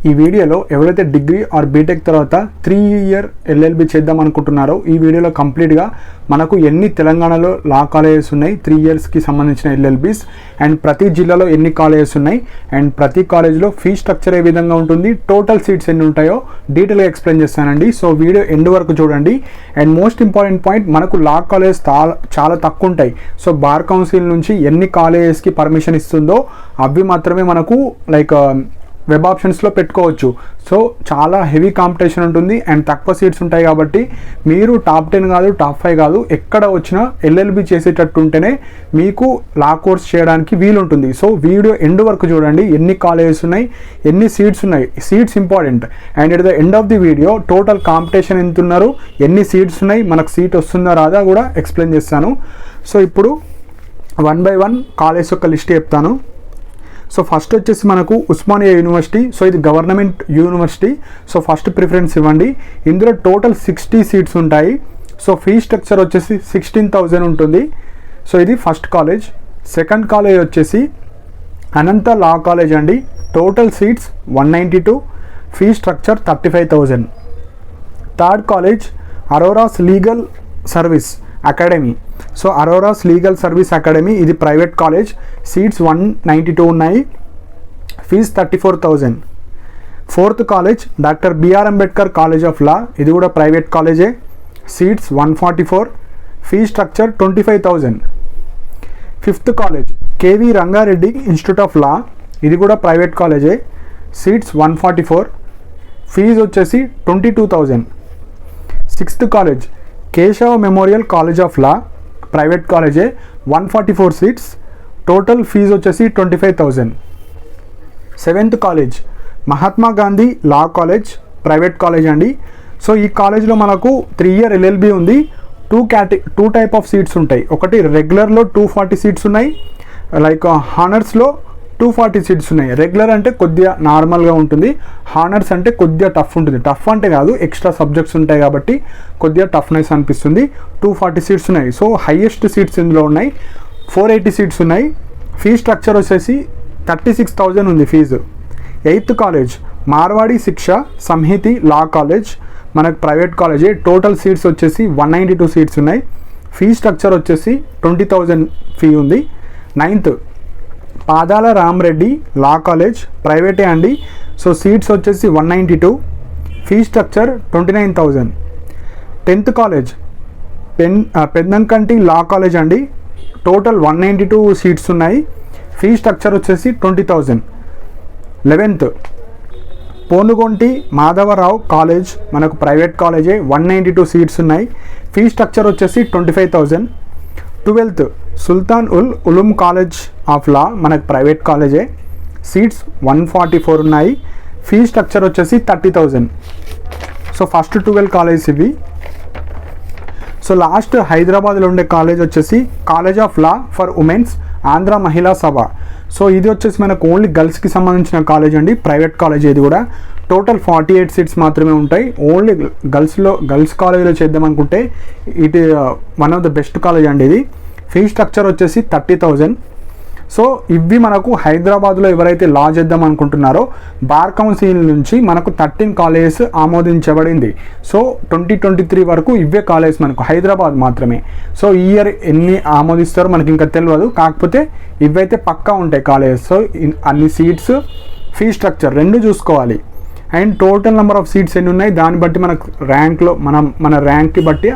ఈ వీడియోలో ఎవరైతే డిగ్రీ ఆర్ బీటెక్ తర్వాత 3 ఇయర్ ఎల్ఎల్బి చేద్దాం అనుకుంటున్నారో ఈ వీడియోలో కంప్లీట్గా మనకు ఎన్ని తెలంగాణలో లా కాలేజెస్ ఉన్నాయి 3 ఇయర్స్కి సంబంధించిన ఎల్ఎల్బీస్ అండ్ ప్రతి జిల్లాలో ఎన్ని కాలేజెస్ ఉన్నాయి అండ్ ప్రతి కాలేజ్లో ఫీ స్ట్రక్చర్ ఏ విధంగా ఉంటుంది, టోటల్ సీట్స్ ఎన్ని ఉంటాయో డీటెయిల్గా ఎక్స్ప్లెయిన్ చేస్తానండి. సో వీడియో ఎండ్ వరకు చూడండి. అండ్ మోస్ట్ ఇంపార్టెంట్ పాయింట్, మనకు లా కాలేజెస్ చాలా తక్కువ ఉంటాయి. సో బార్ కౌన్సిల్ నుంచి ఎన్ని కాలేజెస్కి పర్మిషన్ ఇస్తుందో అవి మాత్రమే మనకు వెబ్ ఆప్షన్స్లో పెట్టుకోవచ్చు. సో చాలా హెవీ కాంపిటీషన్ ఉంటుంది అండ్ తక్కువ సీట్స్ ఉంటాయి కాబట్టి మీరు టాప్ 10 కాదు, టాప్ 5 కాదు, ఎక్కడ వచ్చినా ఎల్ఎల్బి చేసేటట్టు ఉంటేనే మీకు లా కోర్స్ చేయడానికి వీలుంటుంది. సో వీడియో ఎండ్ వరకు చూడండి. ఎన్ని కాలేజెస్ ఉన్నాయి, ఎన్ని సీట్స్ ఉన్నాయి, seats important. And at the end of the video total competition ఎంత ఉన్నారు, ఎన్ని సీట్స్ ఉన్నాయి, మనకు సీట్ వస్తుందా రాదా కూడా ఎక్స్ప్లెయిన్ చేస్తాను. సో ఇప్పుడు 1 by 1 కాలేజ్ యొక్క లిస్ట్ చెప్తాను. సో ఫస్ట్ వచ్చేసి మనకు ఉస్మానియా యూనివర్సిటీ. సో ఇది government university. So first preference ఇవ్వండి. ఇందులో టోటల్ 60 సీట్స్ ఉంటాయి. సో ఫీ స్ట్రక్చర్ వచ్చేసి 16,000 ఉంటుంది. సో ఇది ఫస్ట్ కాలేజ్. సెకండ్ కాలేజ్ వచ్చేసి అనంత లా కాలేజ్ అండి. Total seats 192, fee structure 35,000. Third college Aurora's legal service academy. So Aurora's legal service academy ఇది private college. Seats 192 ఉన్నాయి, fees 34,000. Fourth college doctor B R Ambedkar college of law. ఇది కూడా private కాలేజే. Seats 144, fee structure 25,000. Fifth college K V Rangareddy institute of law. ఇది కూడా private కాలేజే. Seats 144, fees వచ్చేసి 22,000. Sixth college Keshava memorial college of law, private కాలేజే. 144 seats, total fees వచ్చేసి 25,000. Seventh college Mahatma Gandhi law college, private college అండి. సో ఈ కాలేజ్లో మనకు 3 ఇయర్ ఎల్ఎల్బి ఉంది. టూ టైప్ ఆఫ్ సీట్స్ ఉంటాయి. ఒకటి రెగ్యులర్లో 240 సీట్స్ ఉన్నాయి, హానర్స్లో 240 సీట్స్ ఉన్నాయి. రెగ్యులర్ అంటే కొద్దిగా నార్మల్గా ఉంటుంది, హానర్స్ అంటే కొద్దిగా టఫ్ ఉంటుంది. టఫ్ అంటే కాదు, ఎక్స్ట్రా సబ్జెక్ట్స్ ఉంటాయి కాబట్టి కొద్దిగా టఫ్నెస్ అనిపిస్తుంది. 240 సీట్స్ ఉన్నాయి. సో హైయెస్ట్ సీట్స్ ఇందులో ఉన్నాయి. 480 సీట్స్ ఉన్నాయి. ఫీ స్ట్రక్చర్ వచ్చేసి 36,000 ఉంది ఫీజు. ఎయిత్ కాలేజ్ మార్వాడి శిక్ష సంహితి లా కాలేజ్, మనకు ప్రైవేట్ కాలేజే. టోటల్ సీట్స్ వచ్చేసి 192 సీట్స్ ఉన్నాయి. ఫీ స్ట్రక్చర్ వచ్చేసి 20,000 ఫీ ఉంది. నైన్త్ పాదాల రామరెడ్డి లా కాలేజ్, ప్రైవేటే అండి. సో సీట్స్ వచ్చేసి 192, fee structure 29,000. 10th college Peddankanti law college అండి. టోటల్ 192 సీట్స్ ఉన్నాయి. ఫీ స్ట్రక్చర్ వచ్చేసి 20,000. 11th పోనుగొంటి మాధవరావు కాలేజ్, మనకు ప్రైవేట్ కాలేజే. 192 సీట్స్ ఉన్నాయి. ఫీ స్ట్రక్చర్ వచ్చేసి 25,000. 12th Sultan Uloom college of law, మనకు ప్రైవేట్ కాలేజే. సీట్స్ 144 ఉన్నాయి. ఫీ స్ట్రక్చర్ వచ్చేసి 30,000. సో ఫస్ట్ 12 కాలేజ్ ఇవి. సో లాస్ట్ హైదరాబాద్లో ఉండే కాలేజ్ వచ్చేసి college of law for women's Andhra మహిళా సభ. సో ఇది వచ్చేసి మనకు ఓన్లీ గర్ల్స్కి సంబంధించిన కాలేజ్ అండి, ప్రైవేట్ కాలేజ్. ఇది కూడా టోటల్ 48 సీట్స్ మాత్రమే ఉంటాయి. ఓన్లీ గర్ల్స్ కాలేజీలో చేద్దాం అనుకుంటే ఇది one of the best college అండి ఇది. ఫీ స్ట్రక్చర్ వచ్చేసి 30,000. సో ఇవి మనకు హైదరాబాద్లో ఎవరైతే లా చేద్దాం అనుకుంటున్నారో బార్ కౌన్సిల్ నుంచి మనకు 13 కాలేజెస్ ఆమోదించబడింది. సో 2023 వరకు ఇవే కాలేజ్ మనకు హైదరాబాద్ మాత్రమే. సో ఈ ఇయర్ ఎన్ని ఆమోదిస్తారో మనకి ఇంకా తెలియదు, కాకపోతే ఇవైతే పక్కా ఉంటాయి కాలేజెస్. సో అన్ని సీట్స్, ఫీ స్ట్రక్చర్ రెండు చూసుకోవాలి. And total number of seats ఎన్ని ఉన్నాయి దాన్ని బట్టి మనకు ర్యాంక్లో మన ర్యాంక్కి బట్టి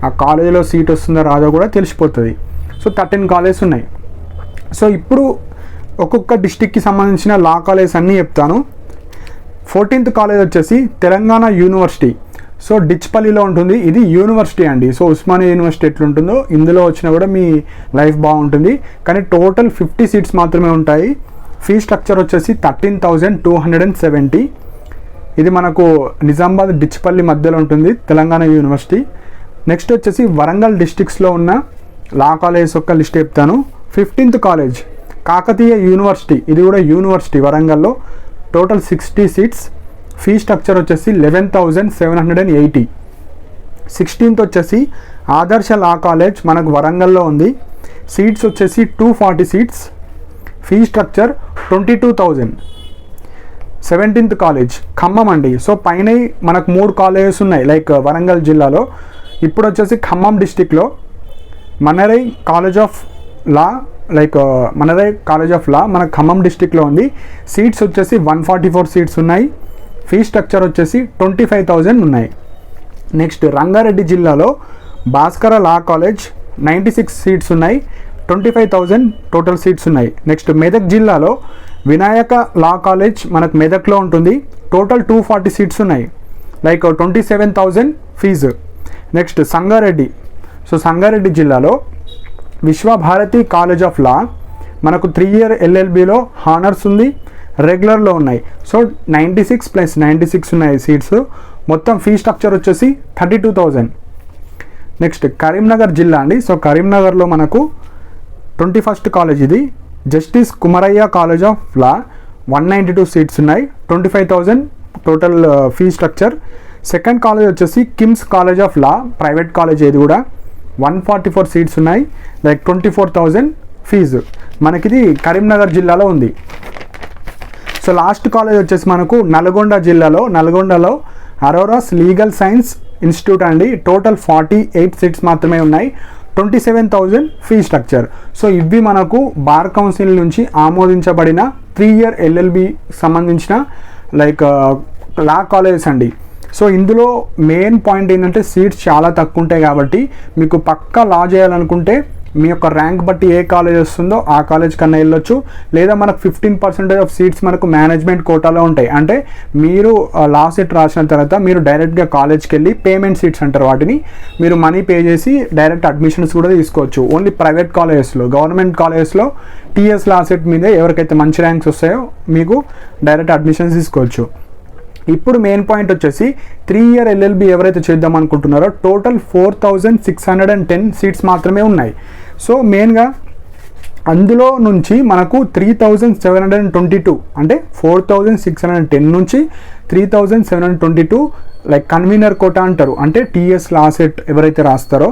ఆ కాలేజీలో సీట్ వస్తుందో రాదో కూడా తెలిసిపోతుంది. సో 13 కాలేజెస్ ఉన్నాయి. సో ఇప్పుడు ఒక్కొక్క డిస్టిక్కి సంబంధించిన లా కాలేజ్ అన్నీ చెప్తాను. 14th కాలేజ్ వచ్చేసి తెలంగాణ యూనివర్సిటీ. సో డిచ్పల్లిలో ఉంటుంది. ఇది యూనివర్సిటీ అండి. సో ఉస్మానియా యూనివర్సిటీ ఎట్లుంటుందో ఇందులో వచ్చినా కూడా మీ లైఫ్ బాగుంటుంది. కానీ టోటల్ 50 సీట్స్ మాత్రమే ఉంటాయి. ఫీ స్ట్రక్చర్ వచ్చేసి 13,270. ఇది మనకు నిజామాబాద్ డిచ్పల్లి మధ్యలో ఉంటుంది, తెలంగాణ యూనివర్సిటీ. నెక్స్ట్ వచ్చేసి వరంగల్ డిస్ట్రిక్ట్స్లో ఉన్న లా కాలేజ్ యొక్క లిస్ట్ చెప్తాను. 15th college Kakatiya university. ఇది కూడా యూనివర్సిటీ వరంగల్లో. Total 60 seats. ఫీ స్ట్రక్చర్ వచ్చేసి 11,780. 16th వచ్చేసి ఆదర్శ లా కాలేజ్, మనకు వరంగల్లో ఉంది. సీట్స్ వచ్చేసి 240 seats. Fee structure 22,000. 17th college Khammam అండి. సో పైన మనకు 3 కాలేజెస్ ఉన్నాయి లైక్ వరంగల్ జిల్లాలో. ఇప్పుడు వచ్చేసి ఖమ్మం డిస్టిక్లో మనరై కాలేజ్ ఆఫ్ లా మన ఖమ్మం డిస్టిక్లో ఉంది. సీట్స్ వచ్చేసి 144 సీట్స్ ఉన్నాయి. ఫీ స్ట్రక్చర్ వచ్చేసి 25,000 ఉన్నాయి. నెక్స్ట్ రంగారెడ్డి జిల్లాలో భాస్కర లా కాలేజ్ 96 సీట్స్ ఉన్నాయి. 25,000 టోటల్ సీట్స్ ఉన్నాయి. నెక్స్ట్ మెదక్ జిల్లాలో వినాయక లా కాలేజ్ మనకు మెదక్లో ఉంటుంది. టోటల్ 240 సీట్స్ ఉన్నాయి, like 27,000 fees. Next Sangareddy. So Sangareddy జిల్లాలో విశ్వభారతి కాలేజ్ ఆఫ్ లా మనకు 3 year LLBలో హానర్స్ ఉంది, రెగ్యులర్లో ఉన్నాయి. సో 96 + 96 ఉన్నాయి సీట్స్. మొత్తం ఫీ స్ట్రక్చర్ వచ్చేసి 32,000. నెక్స్ట్ కరీంనగర్ జిల్లా అండి. సో కరీంనగర్లో మనకు 21st కాలేజ్ ఇది justice Kumarayya college of law 192 seats ఉన్నాయి. 25,000 total fee structure. Second college వచ్చేసి KIMS college of law private college, ఇది కూడా 144 సీట్స్ ఉన్నాయి, లైక్ 24,000 ఫీజు. మనకిది కరీంనగర్ జిల్లాలో ఉంది. సో లాస్ట్ కాలేజ్ వచ్చేసి మనకు నల్గొండలో అరోరాస్ లీగల్ సైన్స్ ఇన్స్టిట్యూట్ అండి. టోటల్ 48 సీట్స్ మాత్రమే ఉన్నాయి. 27,000 ఫీ స్ట్రక్చర్. సో ఇవి మనకు బార్ కౌన్సిల్ నుంచి ఆమోదించబడిన 3 year LLB సంబంధించిన లైక్ లా కాలేజెస్ అండి. సో ఇందులో మెయిన్ పాయింట్ ఏంటంటే సీట్స్ చాలా తక్కువ ఉంటాయి కాబట్టి మీకు పక్కా లా చేయాలనుకుంటే మీ యొక్క ర్యాంక్ బట్టి ఏ కాలేజ్ వస్తుందో ఆ కాలేజ్ కన్నా వెళ్ళొచ్చు. లేదా మనకు 15% ఆఫ్ సీట్స్ మనకు మేనేజ్మెంట్ కోటాలో ఉంటాయి. అంటే మీరు లా సెట్ రాసిన తర్వాత మీరు డైరెక్ట్గా కాలేజ్కి వెళ్ళి పేమెంట్ సీట్స్ అంటారు వాటిని, మీరు మనీ పే చేసి డైరెక్ట్ అడ్మిషన్స్ కూడా తీసుకోవచ్చు. ఓన్లీ ప్రైవేట్ కాలేజెస్లో, గవర్నమెంట్ కాలేజెస్లో టీఎస్ లా సెట్ మీదే ఎవరికైతే మంచి ర్యాంక్స్ వస్తాయో మీకు డైరెక్ట్ అడ్మిషన్స్ తీసుకోవచ్చు. ఇప్పుడు మెయిన్ పాయింట్ వచ్చేసి 3 year LLB ఎవరైతే చేద్దాం అనుకుంటున్నారో టోటల్ 4,610 సీట్స్ మాత్రమే ఉన్నాయి. సో మెయిన్గా అందులో నుంచి మనకు 3,722 అంటే 4,610 నుంచి 3,722 లైక్ కన్వీనర్ కోటా అంటారు. అంటే టీఎస్ లా సెట్ ఎవరైతే రాస్తారో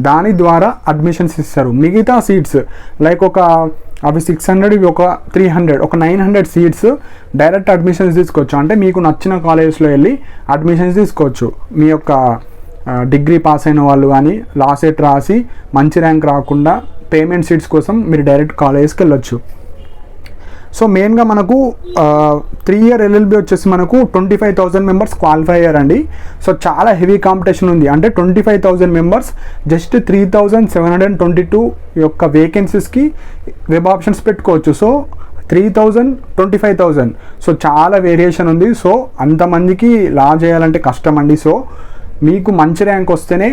దాని ద్వారా అడ్మిషన్స్ ఇస్తారు. మిగతా సీట్స్ లైక్ అవి 600, ఇవి ఒక 300, ఒక 900 సీట్స్ డైరెక్ట్ అడ్మిషన్స్ తీసుకోవచ్చు. అంటే మీకు నచ్చిన కాలేజెస్లో వెళ్ళి అడ్మిషన్స్ తీసుకోవచ్చు. మీ యొక్క డిగ్రీ పాస్ అయిన వాళ్ళు కానీ లా సెట్ రాసి మంచి ర్యాంక్ రాకుండా పేమెంట్ సీట్స్ కోసం మీరు డైరెక్ట్ కాలేజెస్కి వెళ్ళొచ్చు. సో మెయిన్గా మనకు 3 year LLB వచ్చేసి మనకు 25,000 మెంబర్స్ క్వాలిఫై అయ్యారండి. సో చాలా హెవీ కాంపిటీషన్ ఉంది. అంటే 25,000 మెంబర్స్ జస్ట్ 3,722 యొక్క వేకెన్సీస్కి వెబ్ ఆప్షన్స్ పెట్టుకోవచ్చు. సో 3,000, 25,000, సో చాలా వేరియేషన్ ఉంది. సో అంతమందికి లా చేయాలంటే కష్టం అండి. సో మీకు మంచి ర్యాంక్ వస్తేనే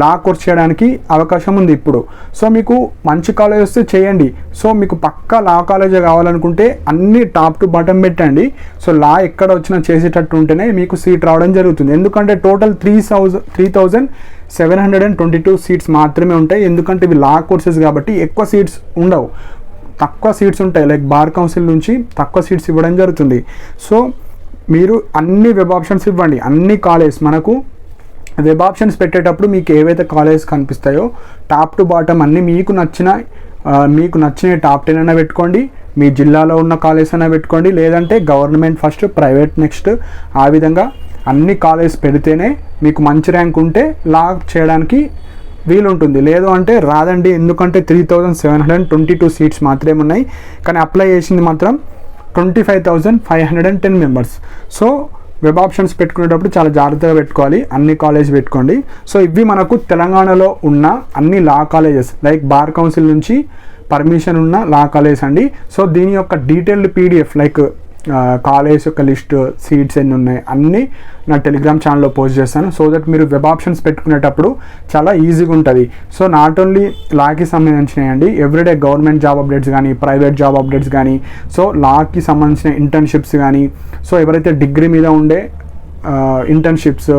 లా కోర్స్ చేయడానికి అవకాశం ఉంది ఇప్పుడు. సో మీకు మంచి కాలేజ్ వస్తే చేయండి. సో మీకు పక్కా లా కాలేజే కావాలనుకుంటే అన్ని టాప్ టు బాటమ్ పెట్టండి. సో లా ఎక్కడ వచ్చినా చేసేటట్టు ఉంటేనే మీకు సీట్ రావడం జరుగుతుంది. ఎందుకంటే టోటల్ 3,722 సీట్స్ మాత్రమే ఉంటాయి. ఎందుకంటే ఇవి లా కోర్సెస్ కాబట్టి ఎక్కువ సీట్స్ ఉండవు, తక్కువ సీట్స్ ఉంటాయి. లైక్ బార్ కౌన్సిల్ నుంచి తక్కువ సీట్స్ ఇవ్వడం జరుగుతుంది. సో మీరు అన్ని వెబ్ ఆప్షన్స్ ఇవ్వండి. అన్ని కాలేజ్ మనకు వెబ్ ఆప్షన్స్ పెట్టేటప్పుడు మీకు ఏవైతే కాలేజెస్ కనిపిస్తాయో టాప్ టు బాటమ్ అన్నీ మీకు నచ్చిన టాప్ 10 అయినా పెట్టుకోండి, మీ జిల్లాలో ఉన్న కాలేజ్ అయినా పెట్టుకోండి, లేదంటే గవర్నమెంట్ ఫస్ట్ ప్రైవేట్ నెక్స్ట్, ఆ విధంగా అన్ని కాలేజ్ పెడితేనే మీకు మంచి ర్యాంక్ ఉంటే లా చేయడానికి వీలుంటుంది. లేదు అంటే రాదండి. ఎందుకంటే 3,722 సీట్స్ మాత్రమే ఉన్నాయి, కానీ అప్లై చేసింది మాత్రం 25,510 మెంబర్స్. సో వెబ్ ఆప్షన్స్ పెట్టుకునేటప్పుడు చాలా జాగ్రత్తగా పెట్టుకోవాలి. అన్ని కాలేజ్ పెట్టుకోండి. సో ఇవి మనకు తెలంగాణలో ఉన్న అన్ని లా కాలేజెస్ లైక్ బార్ కౌన్సిల్ నుంచి పర్మిషన్ ఉన్న లా కాలేజ్ అండి. సో దీని యొక్క డీటెయిల్డ్ PDF లైక్ కాలేజ్ యొక్క లిస్ట్, సీట్స్ ఎన్ని ఉన్నాయి అన్నీ నా టెలిగ్రామ్ ఛానల్లో పోస్ట్ చేస్తాను. సో దట్ మీరు వెబ్ ఆప్షన్స్ పెట్టుకునేటప్పుడు చాలా ఈజీగా ఉంటుంది. సో నాట్ ఓన్లీ లాకి సంబంధించినవి, ఎవ్రీడే గవర్నమెంట్ జాబ్ అప్డేట్స్ కానీ, ప్రైవేట్ జాబ్ అప్డేట్స్ కానీ, సో లాకి సంబంధించిన ఇంటర్న్షిప్స్ కానీ, సో ఎవరైతే డిగ్రీ మీద ఉండే ఇంటర్న్షిప్స్,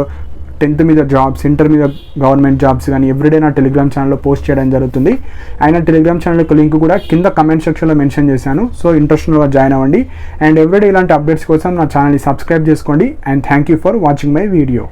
10th మీద జాబ్స్, ఇంటర్ మీద గవర్నమెంట్ జాబ్స్ కానీ ఎవ్రీడే నా టెలిగ్రామ్ ఛానల్లో పోస్ట్ చేయడం జరుగుతుంది. ఆయన టెలిగ్రామ్ ఛానల్ యొక్క లింక్ కూడా కింద కమెంట్ సెక్షన్లో మెన్షన్ చేశాను. సో ఇంట్రెస్ట్ ఉన్న జాయిన్ అవ్వండి. అండ్ ఎవ్రీడే ఇలాంటి అప్డేట్స్ కోసం నా ఛానల్ని సబ్స్క్రైబ్ చేసుకోండి. And thank you for watching my video.